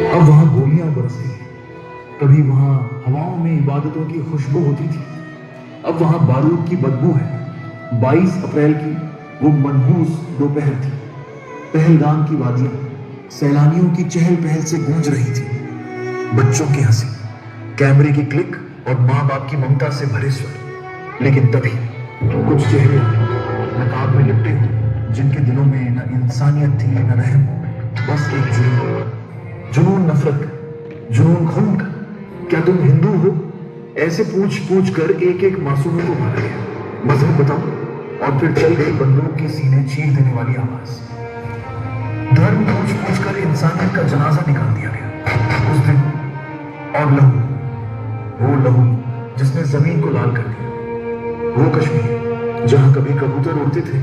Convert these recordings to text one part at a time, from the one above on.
अब वहां गोलियां बरसती हैं, कभी वहां हवाओं में इबादतों की खुशबू होती थी, अब वहां बारूद की बदबू है। 22 अप्रैल की वो मनहूस दोपहर थी। पहलगाम की वादियां सैलानियों की चहल पहल से गूंज रही थी। बच्चों की हंसी, कैमरे की क्लिक और माँ बाप की ममता से भरे स्वर। लेकिन तभी कुछ चेहरे नकाब में लिपटे हुए, जिनके दिलों में न इंसानियत थी न रहम, बस एक जुनून। जुनून नफरत का, जुनून खून का। क्या तुम हिंदू हो? ऐसे पूछ पूछ कर एक एक मासूम को मारा गया। मजहब बताओ, और फिर चल गई बंदूक की सीने चीर देने वाली आवाज। धर्म पूछ पूछ कर इंसानियत का जनाजा निकाल दिया गया उस दिन। और लहू, वो लहू जिसने जमीन को लाल कर दिया। वो कश्मीर जहां कभी कबूतर उड़ते थे,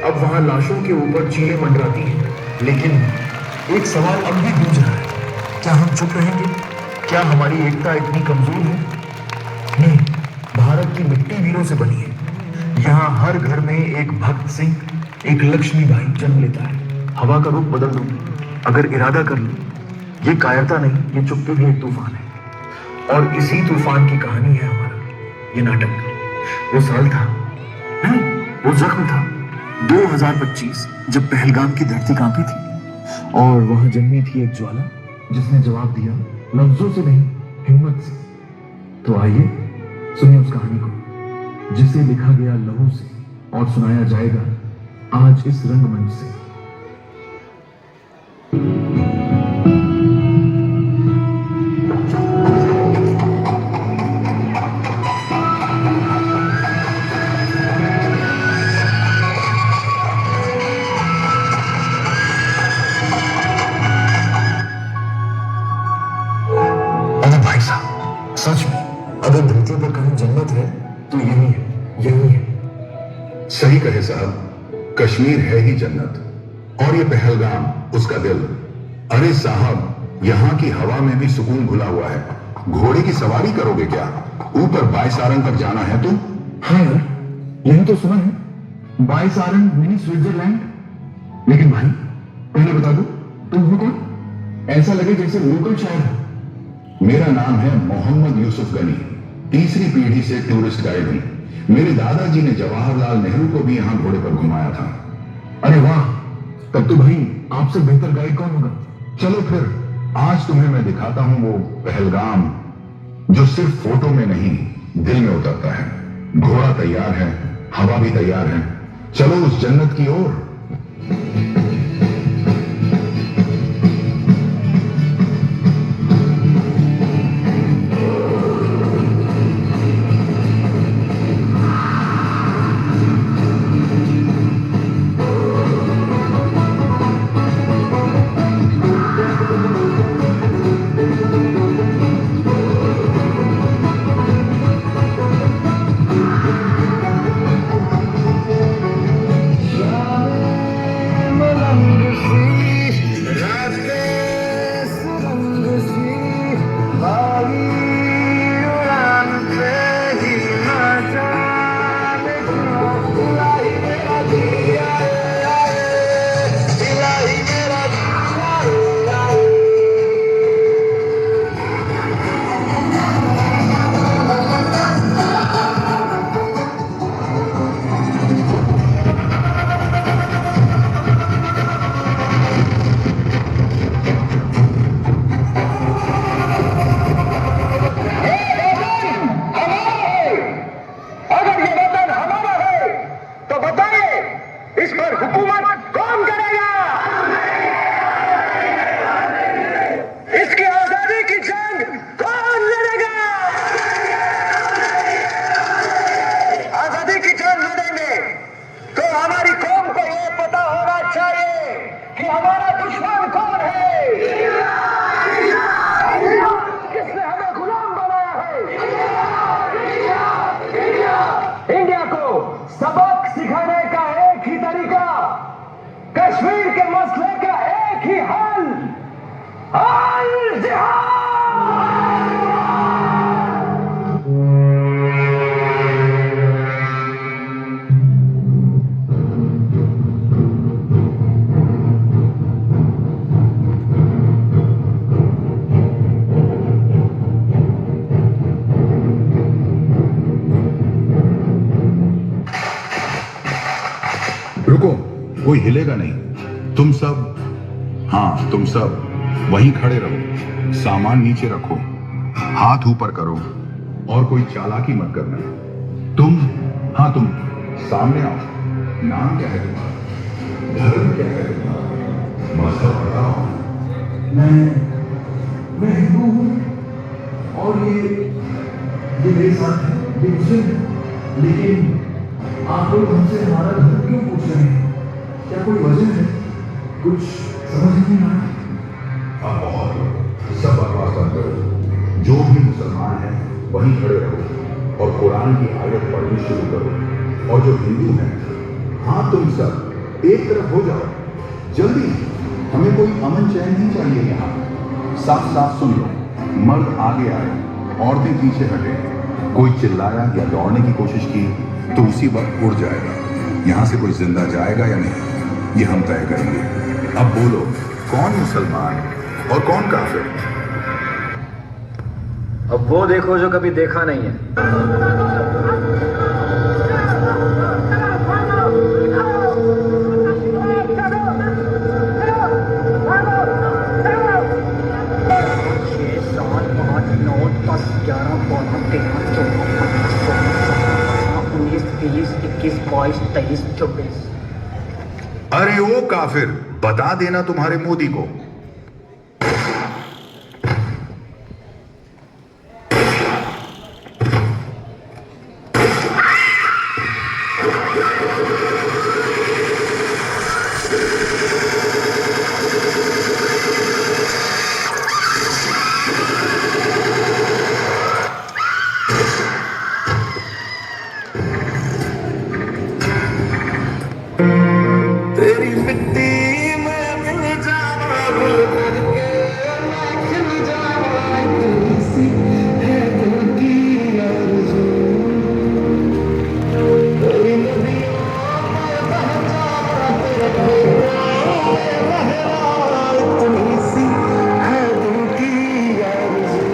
अब वहां लाशों के ऊपर चीलें मंडराती हैं। लेकिन एक सवाल अब भी गूंज रहा है, क्या हम चुप रहेंगे? क्या हमारी एकता इतनी कमजोर है? नहीं, भारत की मिट्टी वीरों से बनी है। यहाँ हर घर में एक भक्त सिंह, एक लक्ष्मीबाई जन्म लेता है। हवा का रुख बदल दो अगर इरादा कर लो। ये कायरता नहीं, ये चुप्पी भी एक तूफान है। और इसी तूफान की कहानी है हमारा ये नाटक। वो साल था, नहीं, वो जख्म था। 2025, जब पहलगाम की धरती कांपी थी और वहां जन्मी थी एक ज्वाला, जिसने जवाब दिया लफ्जों से नहीं, हिम्मत से। तो आइए सुनिए उस कहानी को, जिसे लिखा गया लहू से और सुनाया जाएगा आज इस रंगमंच से। अरे भाई साहब, सच में अगर धरती पर कहीं जन्नत है तो यही है, यही है। सही कहे साहब, कश्मीर है ही जन्नत और ये पहलगाम उसका दिल। अरे साहब, यहाँ की हवा में भी सुकून घुला हुआ है। घोड़े की सवारी करोगे क्या? ऊपर 22 सारंग तक जाना है तुम? हाँ यार, यही तो सुना है, 22 सारंग मिनी स्विट्जरलैंड। लेकिन भाई पहले बता दो, तुम हो कौन? ऐसा लगे जैसे लोकल शायर हो। मेरा नाम है मोहम्मद यूसुफ गनी, तीसरी पीढ़ी से टूरिस्ट गाइड हूं। मेरे दादाजी ने जवाहरलाल नेहरू को भी यहाँ घोड़े पर घुमाया था। अरे वाह, तब तो भाई आपसे बेहतर गाइड कौन होगा? चलो फिर, आज तुम्हें मैं दिखाता हूं वो पहलगाम जो सिर्फ फोटो में नहीं, दिल में उतरता है। घोड़ा तैयार है, हवा भी तैयार है, चलो उस जन्नत की ओर। कोई हिलेगा नहीं। तुम सब वहीं खड़े रहो, सामान नीचे रखो, हाथ ऊपर करो और कोई चालाकी मत करना। तुम सामने आओ। नाम क्या है तुम्हारा? धर्म क्या है तुम्हारा? मजहब बताओ। मैं हिंदू हूँ और ये मेरे साथ है, ये मुस्लिम है। लेकिन आप लोग हमसे हमारा धर्म क्यों पूछ रहे हैं? क्या कोई वजह है? कुछ समझ नहीं आ रहा। अब बहुत सब बकवास बंद करो। जो भी मुसलमान है वहीं खड़े रहो और कुरान की आयत पढ़नी शुरू करो। और जो हिंदू है, तुम सब एक तरफ हो जाओ जल्दी। हमें कोई अमन चैन नहीं चाहिए यहाँ। साफ साफ सुन लो, मर्द आगे आए, औरतें पीछे हटे। कोई चिल्लाया या दौड़ने की कोशिश की तो उसी वक्त उड़ जाएगा। यहाँ से कोई जिंदा जाएगा या नहीं, ये हम तय करेंगे। अब बोलो, कौन मुसलमान और कौन काफिर? अब वो देखो जो कभी देखा नहीं है। अरे ओ काफिर, बता देना तुम्हारे मोदी को। तेरी मिट्टी में मिल जावा, गुल करके मैं खिल जावा, इसी है दिल की आरज़ू। तेरी नदियों में बह जावा, तेरे फूलों में लहरा, इतनी सी है दिल की आरज़ू।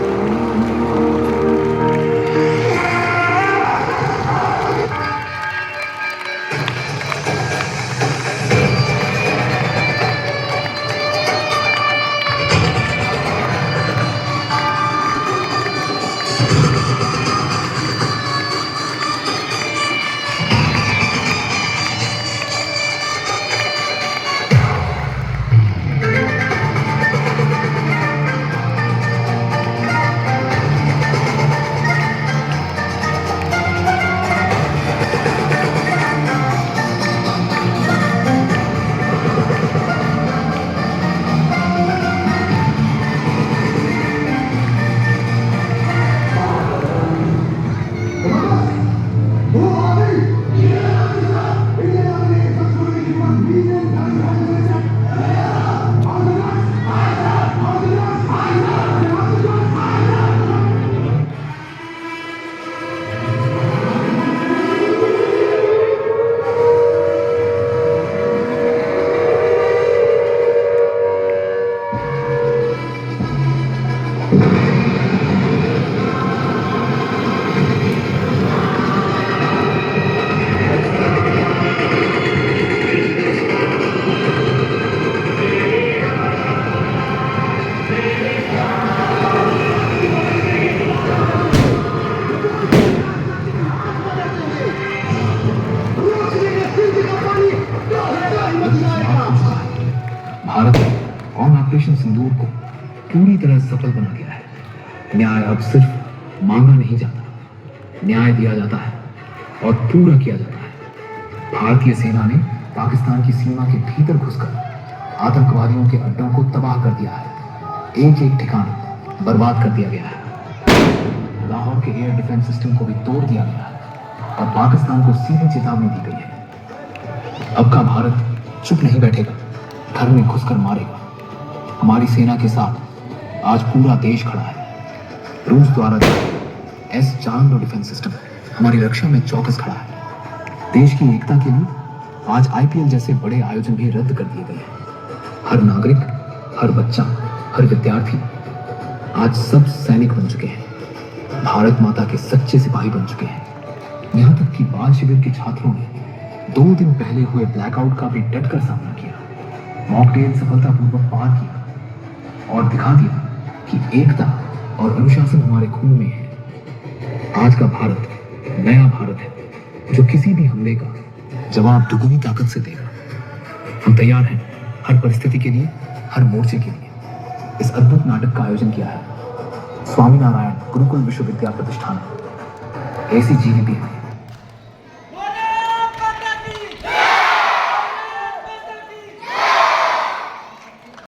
भारत ऑपरेशन सिंदूर को पूरी तरह सफल बना गया है। न्याय अब सिर्फ मांगा नहीं जाता, न्याय दिया जाता है और पूरा किया जाता है। भारतीय सेना ने पाकिस्तान की सीमा के भीतर घुसकर आतंकवादियों के अड्डों को तबाह कर दिया है। एक एक ठिकाना बर्बाद कर दिया गया है। लाहौर के एयर डिफेंस सिस्टम को भी तोड़ दिया गया है और पाकिस्तान को सीधी चेतावनी दी गई है। अब का भारत चुप नहीं बैठेगा, घर में घुसकर मारेगा। हमारी सेना के साथ आज पूरा देश खड़ा है। रूस द्वारा S-400 डिफेंस सिस्टम हमारी रक्षा में चौकस खड़ा है। देश की एकता के लिए आज IPL जैसे बड़े आयोजन भी रद्द कर दिए गए हैं। हर नागरिक, हर बच्चा, हर विद्यार्थी आज सब सैनिक बन चुके हैं, भारत माता के सच्चे सिपाही बन चुके हैं। यहाँ तक कि बाल शिविर के छात्रों ने 2 दिन पहले हुए ब्लैकआउट का भी डटकर सामना किया, मॉकटेल सफलतापूर्वक पार किया और दिखा दिया कि एकता और अनुशासन हमारे खून में है। आज का भारत नया भारत है जो किसी भी हमले का जवाब दुगनी ताकत से देगा। हम तैयार हैं हर परिस्थिति के लिए, हर मोर्चे के लिए। इस अद्भुत नाटक का आयोजन किया है स्वामीनारायण गुरुकुल विश्वविद्या प्रतिष्ठान, ACGVP।